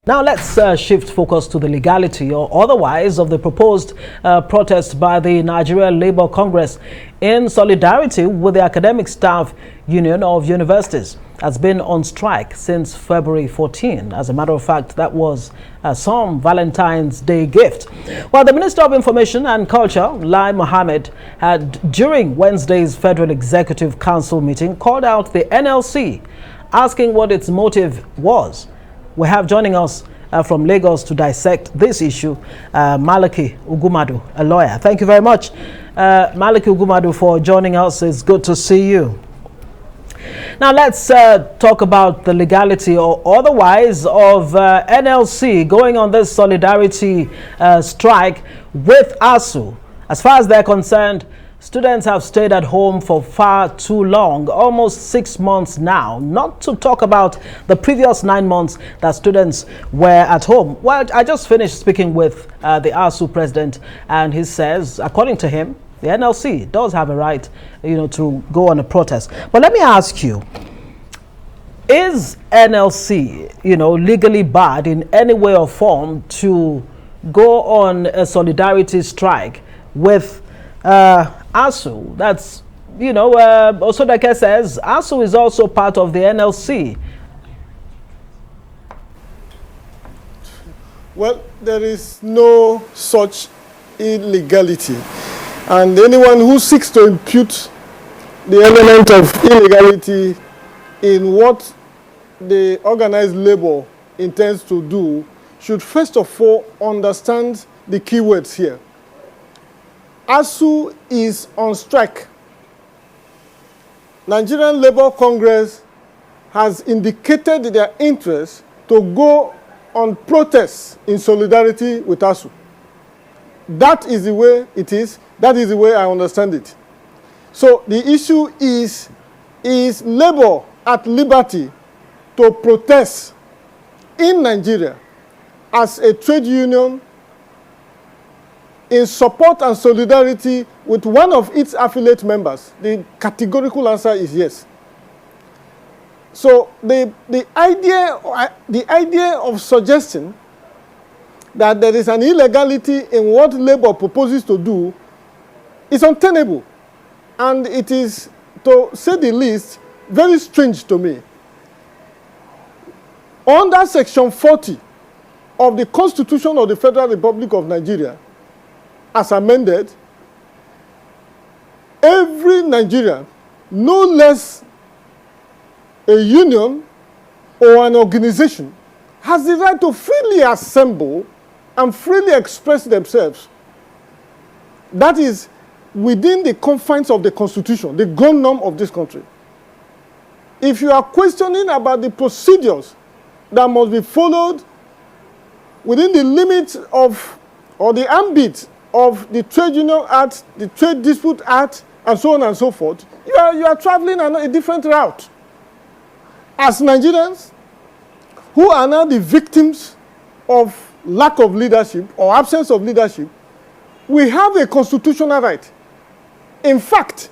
Now let's shift focus to the legality or otherwise of the proposed protest by the Nigeria Labour Congress in solidarity with the Academic Staff Union of Universities. Has been on strike since February 14. As a matter of fact, that was some Valentine's Day gift. Well, the Minister of Information and Culture, Lai Mohammed, had during Wednesday's Federal Executive Council meeting called out the NLC, asking what its motive was. We have joining us from Lagos to dissect this issue, Malachi Ugwuwmadu, a lawyer. Thank you very much, Malachi Ugwummadu, for joining us. It's good to see you. Now let's talk about the legality or otherwise of NLC going on this solidarity strike with ASUU. As far as they're concerned, students have stayed at home for far too long, almost 6 months now, not to talk about the previous 9 months that students were at home. Well, I just finished speaking with the ASUU president, and he says, according to him, the NLC does have a right, to go on a protest. But let me ask you, is NLC, legally barred in any way or form to go on a solidarity strike with ASUU? That's, Osodeke says ASUU is also part of the NLC. Well, there is no such illegality. And anyone who seeks to impute the element of illegality in what the organized labor intends to do should first of all understand the keywords here. ASUU is on strike. Nigerian Labour Congress has indicated their interest to go on protests in solidarity with ASUU. That is the way it is. That is the way I understand it. So the issue is labor at liberty to protest in Nigeria as a trade union in support and solidarity with one of its affiliate members? The categorical answer is yes. So the idea of suggesting that there is an illegality in what labor proposes to do is untenable, and it is, to say the least, very strange to me. Under Section 40 of the Constitution of the Federal Republic of Nigeria, as amended, every Nigerian, no less a union or an organization, has the right to freely assemble and freely express themselves. That is within the confines of the Constitution, the ground norm of this country. If you are questioning about the procedures that must be followed within the limits of, or the ambit of the Trade Union Act, the Trade Dispute Act, and so on and so forth, you are traveling on a different route. As Nigerians who are now the victims of lack of leadership or absence of leadership, we have a constitutional right. In fact,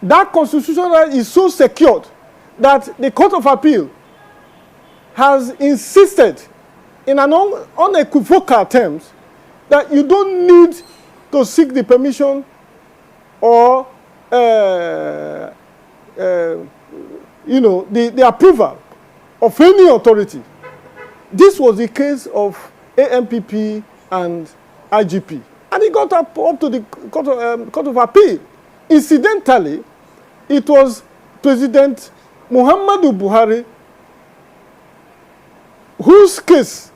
that constitutional right is so secured that the Court of Appeal has insisted in an unequivocal terms that you don't need to seek the permission or the approval of any authority. This was the case of AMPP and IGP. And it got up to the Court of Appeal. Incidentally, it was President Muhammadu Buhari whose case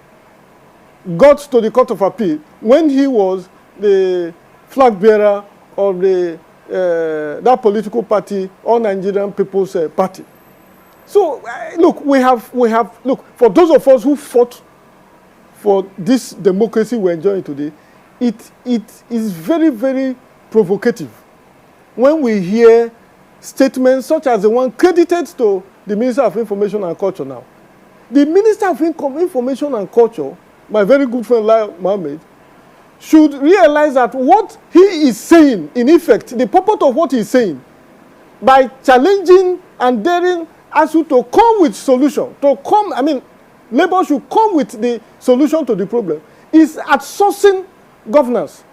got to the Court of Appeal when he was the flag bearer of that political party, All Nigerian People's Party. So, look, look, for those of us who fought for this democracy we're enjoying today, it is very, very provocative when we hear statements such as the one credited to the Minister of Information and Culture now. The Minister of Information and Culture, my very good friend Lai Mohammed, should realize that what he is saying, in effect, the purport of what he is saying, by challenging and daring ASUU to come with solution, Labour should come with the solution to the problem, is outsourcing governance.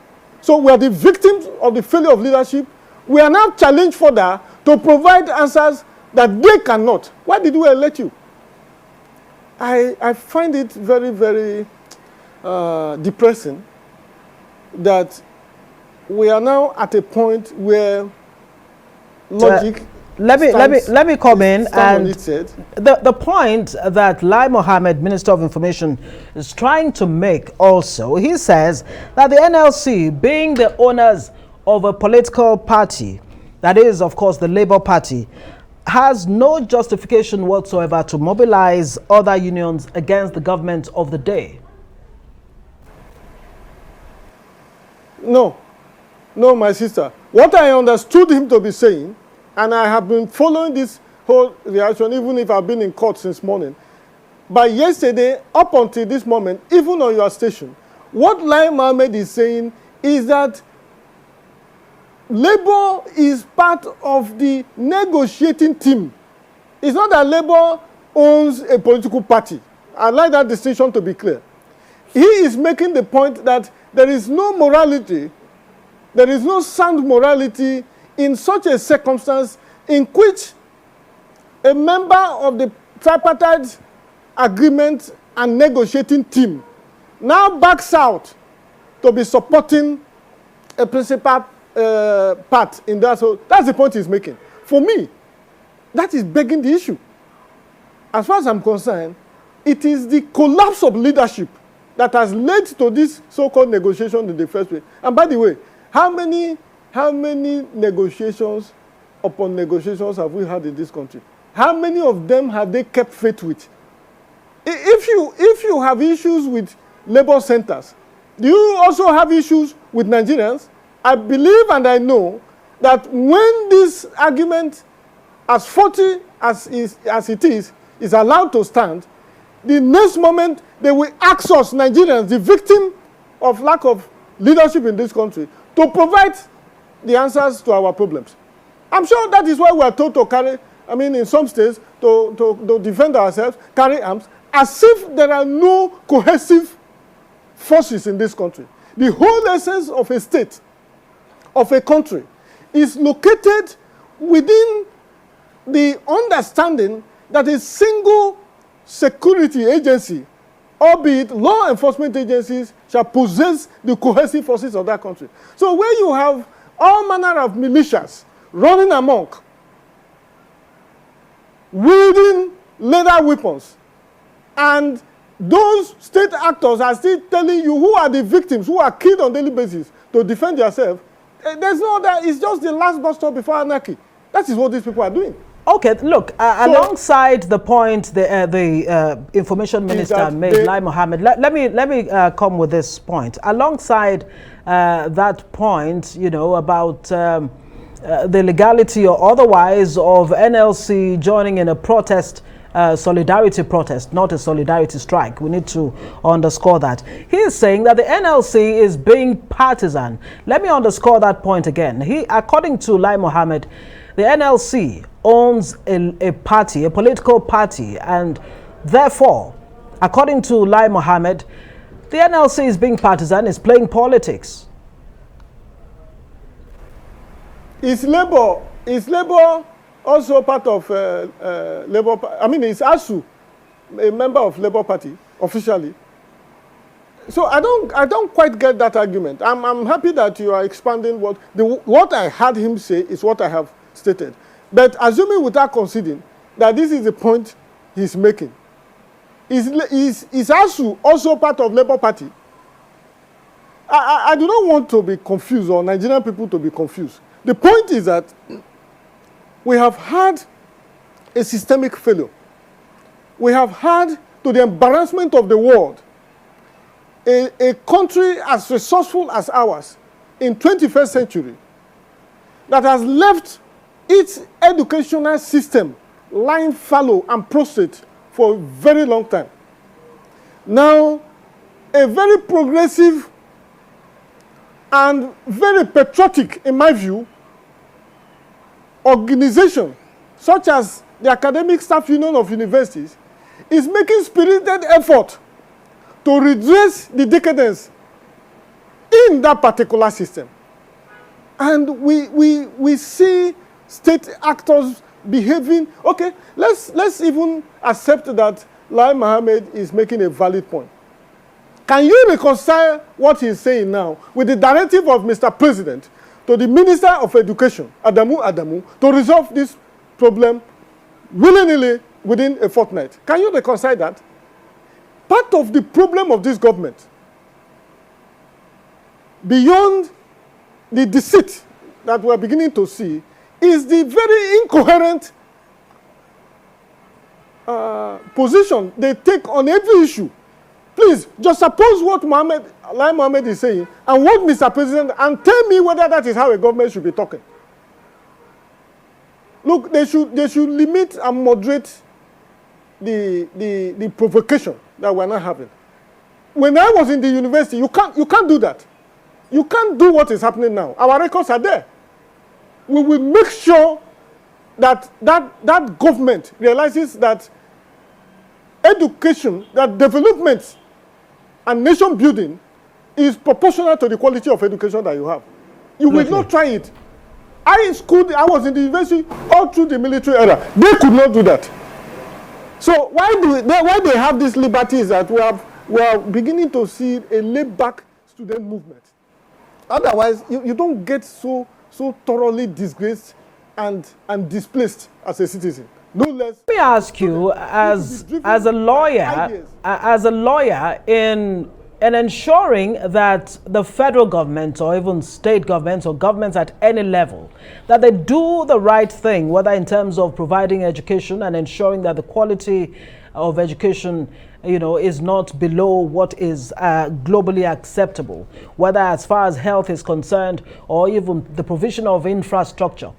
So we are the victims of the failure of leadership. We are now challenged further to provide answers that they cannot. Why did we elect you? I find it very, very depressing that we are now at a point where logic. Let me come in, and the point that Lai Mohammed, Minister of Information, is trying to make also, he says that the NLC, being the owners of a political party, that is, of course, the Labour Party, has no justification whatsoever to mobilize other unions against the government of the day. No, my sister. What I understood him to be saying, and I have been following this whole reaction, even if I've been in court since morning. By yesterday, up until this moment, even on your station, what Lai Mohammed is saying is that Labour is part of the negotiating team. It's not that Labour owns a political party. I'd like that distinction to be clear. He is making the point that there is no morality, there is no sound morality in such a circumstance in which a member of the tripartite agreement and negotiating team now backs out to be supporting a principal part in that. So that's the point he's making. For me, that is begging the issue. As far as I'm concerned, it is the collapse of leadership that has led to this so-called negotiation in the first place. And by the way, how many negotiations upon negotiations have we had in this country? How many of them have they kept faith with? If you have issues with labor centers, do you also have issues with Nigerians? I believe and I know that when this argument, as faulty as it is allowed to stand, the next moment they will ask us, Nigerians, the victim of lack of leadership in this country, to provide the answers to our problems. I'm sure that is why we are told to carry, in some states, to defend ourselves, carry arms, as if there are no cohesive forces in this country. The whole essence of a state, of a country, is located within the understanding that a single security agency, albeit law enforcement agencies, shall possess the cohesive forces of that country. So where you have all manner of militias running amok, wielding lethal weapons, and those state actors are still telling you who are the victims, who are killed on a daily basis to defend yourself, there's no other, it's just the last bus stop before anarchy. That is what these people are doing. Okay, look, alongside the point the information minister made, Lai Mohammed, let me come with this point. Alongside that point, about the legality or otherwise of NLC joining in a protest, solidarity protest, not a solidarity strike. We need to underscore that. He is saying that the NLC is being partisan. Let me underscore that point again. According to Lai Mohammed, the NLC owns a party, a political party, and therefore, according to Lai Mohammed, the NLC is being partisan, is playing politics. Is Labour also part of Labour? Is ASUU a member of Labour Party officially? So I don't quite get that argument. I'm happy that you are expanding what I heard him say is what I have stated. But assuming without conceding that this is the point he's making, is ASUU also part of Labour Party? I do not want to be confused, or Nigerian people to be confused. The point is that we have had a systemic failure. We have had, to the embarrassment of the world, a country as resourceful as ours in 21st century that has left its educational system lying fallow and prostrate for a very long time. Now, a very progressive and very patriotic, in my view, organization such as the Academic Staff Union of Universities is making spirited effort to redress the decadence in that particular system. And we see state actors behaving. Okay, let's even accept that Lai Mohammed is making a valid point. Can you reconcile what he's saying now with the directive of Mr. President to the Minister of Education, Adamu, to resolve this problem willingly within a fortnight? Can you reconcile that? Part of the problem of this government, beyond the deceit that we're beginning to see, is the very incoherent position they take on every issue. Please, just suppose what Lai Mohammed is saying and what Mr. President, and tell me whether that is how a government should be talking. Look, they should limit and moderate the provocation that we're not having. When I was in the university, you can't do that. You can't do what is happening now. Our records are there. We will make sure that that government realizes that education, that development and nation building is proportional to the quality of education that you have. You will not try it. I was in the university all through the military era. They could not do that. So why they have these liberties that we are beginning to see a laid-back student movement. Otherwise, you don't get so thoroughly disgraced and displaced as a citizen. No less. Let me ask you, as a lawyer in ensuring that the federal government or even state governments or governments at any level, that they do the right thing, whether in terms of providing education and ensuring that the quality of education, is not below what is globally acceptable, whether as far as health is concerned or even the provision of infrastructure.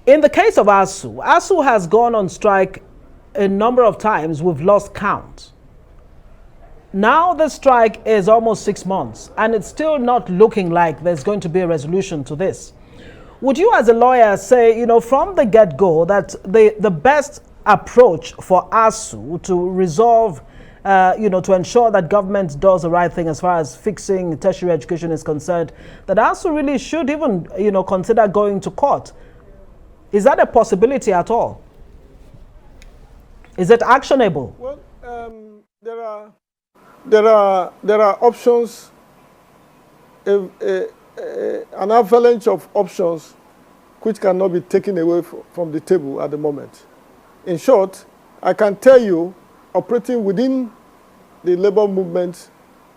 In the case of ASUU has gone on strike a number of times. We've lost count. Now the strike is almost 6 months and it's still not looking like there's going to be a resolution to this. Would you as a lawyer say, from the get-go that the best approach for ASUU to resolve, to ensure that government does the right thing as far as fixing tertiary education is concerned, that ASUU really should even, consider going to court? Is that a possibility at all? Is it actionable? Well, there are options, an avalanche of options which cannot be taken away from the table at the moment. In short, I can tell you, operating within the labor movement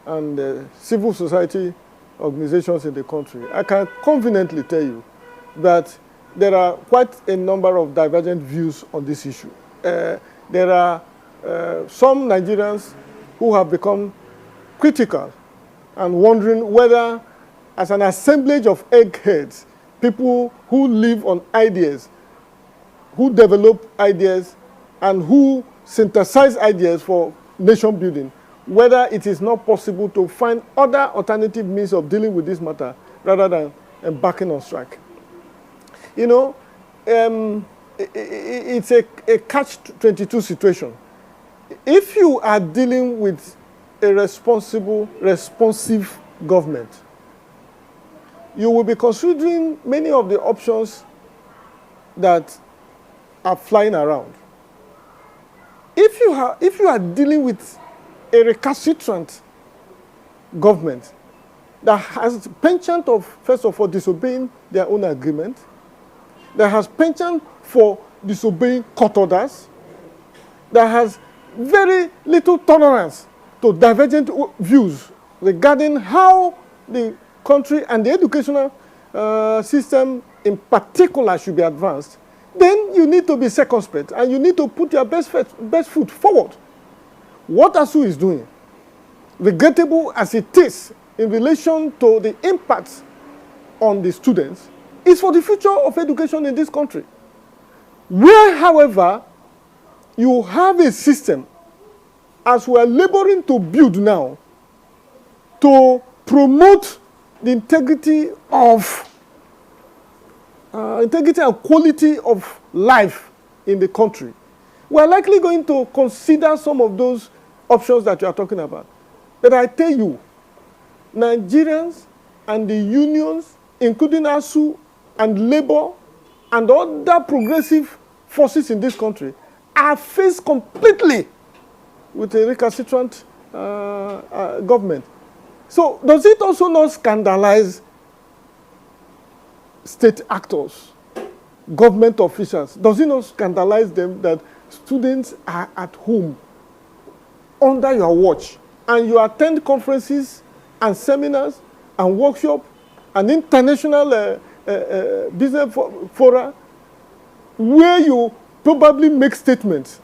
and civil society organizations in the country, I can confidently tell you that there are quite a number of divergent views on this issue. There are some Nigerians who have become critical and wondering whether, as an assemblage of eggheads, people who live on ideas, who develop ideas, and who synthesize ideas for nation building, whether it is not possible to find other alternative means of dealing with this matter rather than embarking on strike. It's a catch-22 situation. If you are dealing with a responsive government, you will be considering many of the options that are flying around. If you are dealing with a recalcitrant government that has penchant of, first of all, disobeying their own agreement, that has penchant for disobeying court orders, that has very little tolerance to divergent views regarding how the country and the educational system in particular should be advanced, then you need to be circumspect and you need to put your best foot forward. What ASUU is doing, regrettable as it is in relation to the impact on the students, is for the future of education in this country. Where, however, you have a system, as we are laboring to build now, to promote the integrity and quality of life in the country, we're likely going to consider some of those options that you are talking about. But I tell you, Nigerians and the unions, including ASUU and Labour and other progressive forces in this country, are faced completely with a recalcitrant government. So does it also not scandalize state actors, government officials? Does it not scandalize them that students are at home under your watch and you attend conferences and seminars and workshops and international business fora where you probably make statements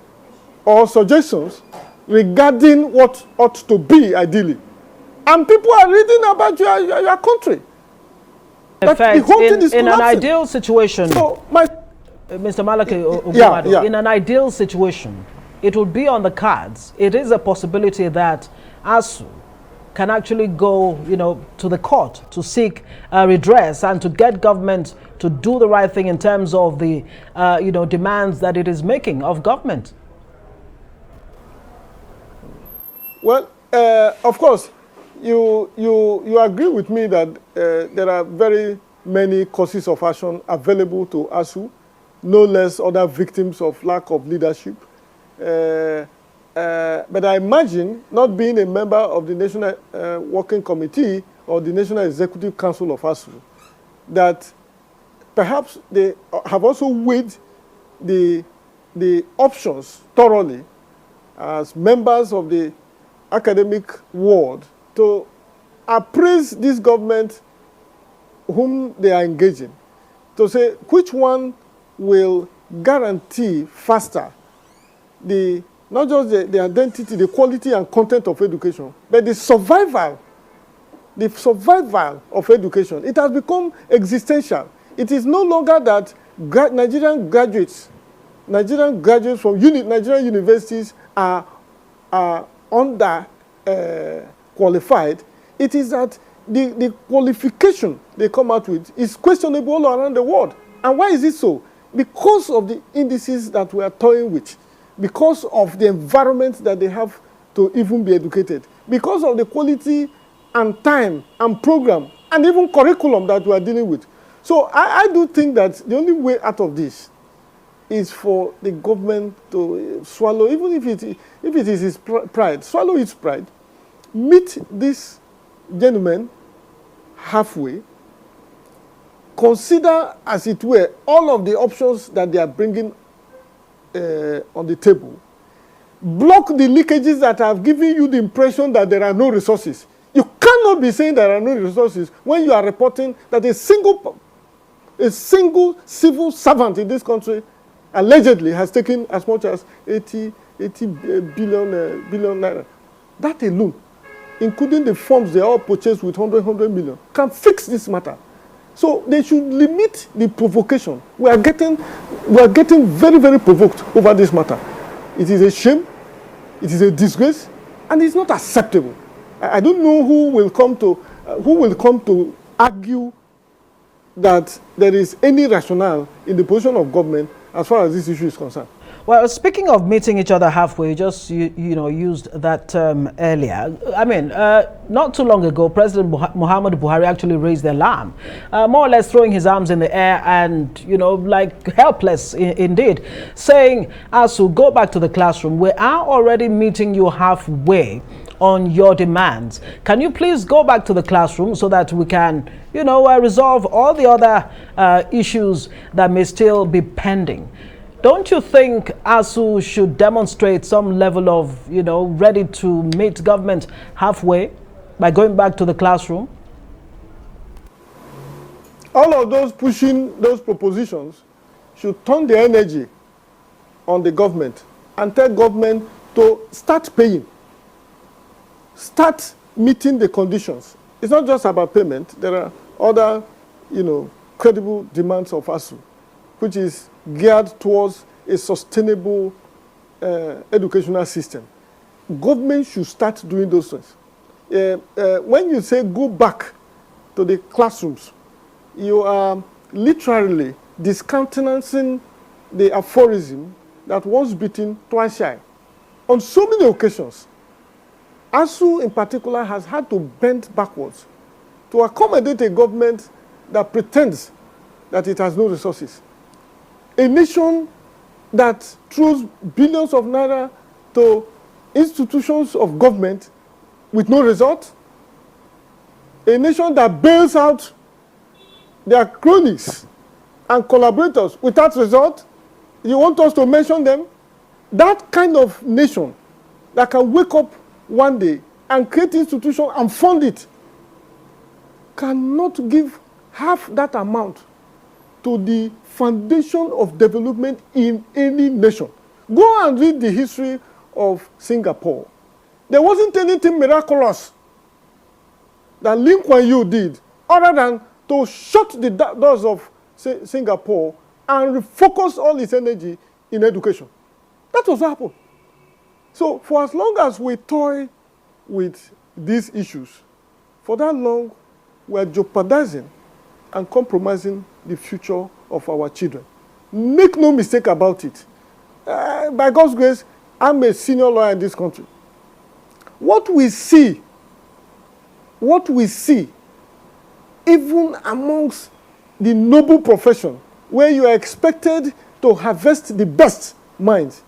or suggestions regarding what ought to be ideally? And people are reading about your country. In fact, in an ideal situation, so Mr. Malachi Ugwummadu, in an ideal situation, it would be on the cards. It is a possibility that ASUU can actually go, to the court to seek redress and to get government to do the right thing in terms of the, demands that it is making of government. Well, of course, you agree with me that there are very many causes of action available to ASUU, no less other victims of lack of leadership. But I imagine, not being a member of the National Working Committee or the National Executive Council of ASUU, that perhaps they have also weighed the options thoroughly as members of the academic world to appraise this government whom they are engaging, to say which one will guarantee faster not just the identity, the quality and content of education, but the survival of education. It has become existential. It is no longer that Nigerian graduates from Nigerian universities are under qualified. It is that the qualification they come out with is questionable all around the world. And why is it so? Because of the indices that we are toying with, because of the environment that they have to even be educated, because of the quality and time and program and even curriculum that we are dealing with. So I do think that the only way out of this is for the government to swallow, even if it is its pride, swallow its pride, meet this gentleman halfway, consider, as it were, all of the options that they are bringing on the table, block the leakages that have given you the impression that there are no resources. You cannot be saying there are no resources when you are reporting that a single civil servant in this country allegedly has taken as much as 80 billion naira. That alone, including the forms they all purchased with 100 million, can fix this matter. So they should limit the provocation. We are getting very, very provoked over this matter. It is a shame, it is a disgrace, and it's not acceptable. I don't know who will come to argue that there is any rationale in the position of government as far as this issue is concerned. Well, speaking of meeting each other halfway, just used that term earlier. I mean, not too long ago, President Muhammadu Buhari actually raised the alarm, more or less throwing his arms in the air and, like helpless indeed, saying, ASUU, go back to the classroom. We are already meeting you halfway on your demands. Can you please go back to the classroom so that we can, resolve all the other issues that may still be pending? Don't you think ASUU should demonstrate some level of, ready to meet government halfway by going back to the classroom? All of those pushing those propositions should turn their energy on the government and tell government to start paying, start meeting the conditions. It's not just about payment. There are other, credible demands of ASUU, which is geared towards a sustainable educational system. Government should start doing those things. When you say go back to the classrooms, you are literally discountenancing the aphorism that once bitten, twice shy. On so many occasions, ASUU in particular has had to bend backwards to accommodate a government that pretends that it has no resources. A nation that throws billions of naira to institutions of government with no result. A nation that bails out their cronies and collaborators without result. You want us to mention them? That kind of nation that can wake up one day and create institution and fund it cannot give half that amount to the foundation of development in any nation. Go and read the history of Singapore. There wasn't anything miraculous that Lee Kuan Yew did other than to shut the doors of Singapore and refocus all its energy in education. That was what happened. So for as long as we toy with these issues, for that long, we are jeopardizing and compromising the future of our children. Make no mistake about it. By God's grace, I'm a senior lawyer in this country. What we see, even amongst the noble profession, where you are expected to harvest the best minds,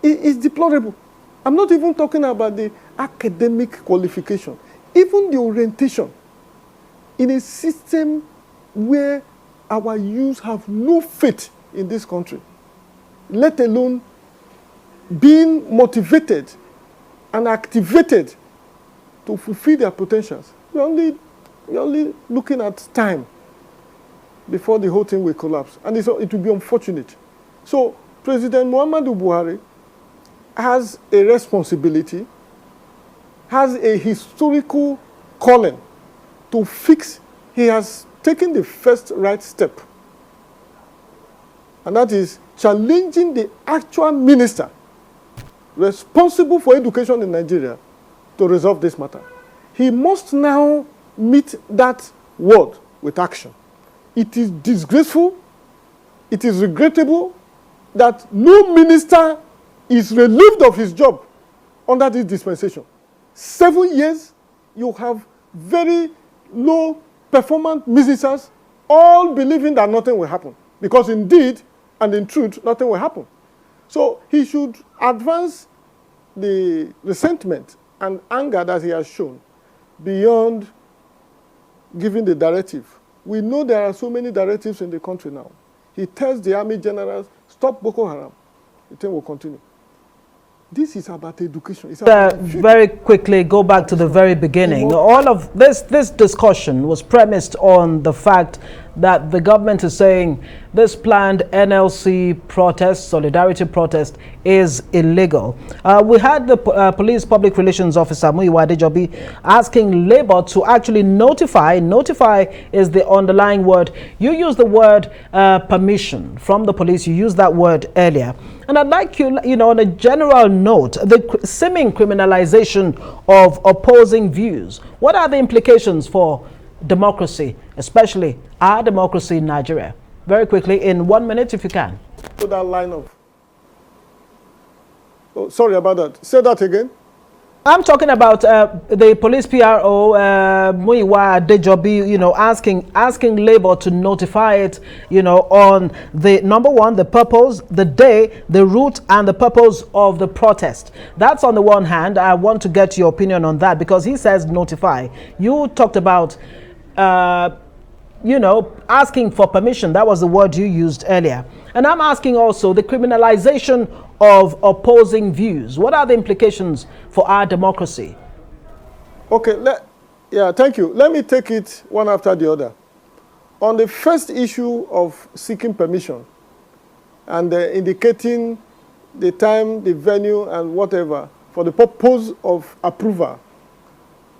is deplorable. I'm not even talking about the academic qualification, even the orientation in a system where our youth have no faith in this country, let alone being motivated and activated to fulfill their potentials. We're only looking at time before the whole thing will collapse. And it will be unfortunate. So President Muhammadu Buhari has a responsibility, has a historical calling to fix. He has taken the first right step. And that is challenging the actual minister responsible for education in Nigeria to resolve this matter. He must now meet that word with action. It is disgraceful, it is regrettable that no minister is relieved of his job under this dispensation. 7 years, you have very low performance ministers all believing that nothing will happen. Because indeed, and in truth, nothing will happen. So he should advance the resentment and anger that he has shown beyond giving the directive. We know there are so many directives in the country now. He tells the army generals, stop Boko Haram. The thing will continue. This is about education. It's about very quickly, go back to the very beginning. All of this discussion was premised on the fact that the government is saying this planned NLC protest, solidarity protest, is illegal. We had the police public relations officer, Muyiwa Adejobi, asking Labour to actually notify. Notify is the underlying word. You use the word permission from the police. You used that word earlier. And I'd like you, on a general note, the seeming criminalization of opposing views. What are the implications for democracy, especially our democracy in Nigeria? Very quickly, in 1 minute, if you can. So that line of... Oh, sorry about that. Say that again. I'm talking about the police PRO, Muyiwa Adejobi, asking Labour to notify it, on the number one, the purpose, the day, the route, and the purpose of the protest. That's on the one hand. I want to get your opinion on that because he says notify. You talked about, asking for permission. That was the word you used earlier. And I'm asking also the criminalization of opposing views. What are the implications for our democracy? Okay, thank you. Let me take it one after the other. On the first issue of seeking permission and indicating the time, the venue, and whatever for the purpose of approval,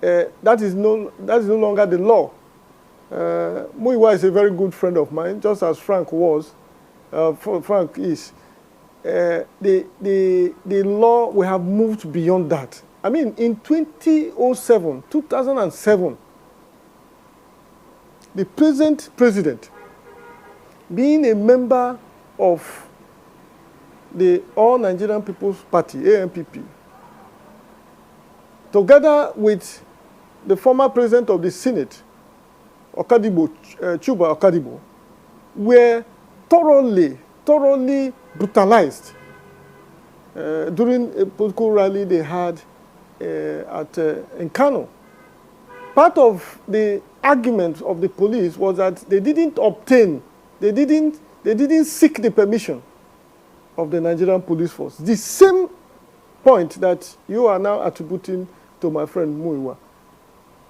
that is no longer the law. Muyiwa is a very good friend of mine, just as Frank was. Frank is. The law, we have moved beyond that. I mean, in 2007, the present president, being a member of the All Nigerian People's Party, ANPP, together with the former president of the Senate, Okadibo, Chuba Okadibo, were thoroughly brutalized during a political rally they had in Kano. Part of the argument of the police was that they didn't seek the permission of the Nigerian police force. The same point that you are now attributing to my friend Muiwa.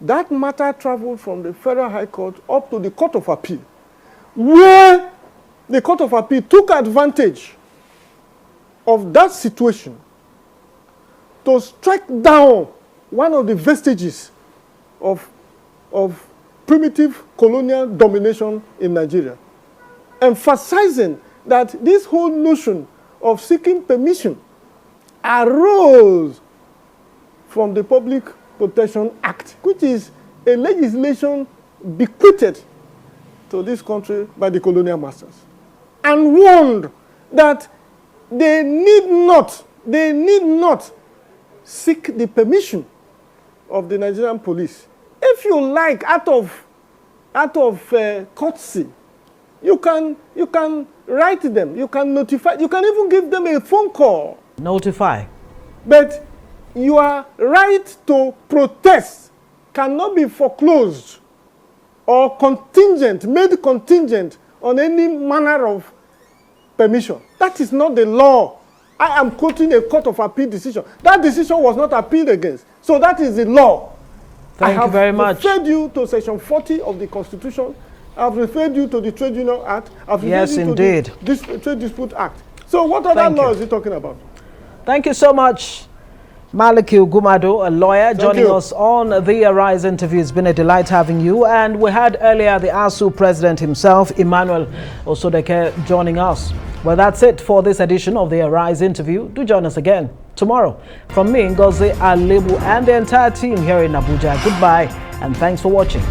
That matter traveled from the Federal High Court up to the Court of Appeal, where the Court of Appeal took advantage of that situation to strike down one of the vestiges of primitive colonial domination in Nigeria, emphasizing that this whole notion of seeking permission arose from the Public Protection Act, which is a legislation bequeathed to this country by the colonial masters, and warned that they need not seek the permission of the Nigerian police. If you like, out of courtesy, you can write them, you can notify, you can even give them a phone call. Notify. But your right to protest cannot be foreclosed or made contingent on any manner of permission. That is not the law. I am quoting a Court of Appeal decision. That decision was not appealed against. So that is the law. Thank you very much. I have referred you to Section 40 of the Constitution. I have referred you to the Trade Union Act. I've yes, indeed. To the Trade Dispute Act. So what other law is he talking about? Thank you so much, Malachi Ugwummadu, a lawyer, joining us on the Arise interview. It's been a delight having you. And we had earlier the ASUU president himself, Emmanuel Osodeke, joining us. Well, that's it for this edition of the Arise interview. Do join us again tomorrow. From me, Ngozi Alebu, and the entire team here in Abuja, goodbye and thanks for watching.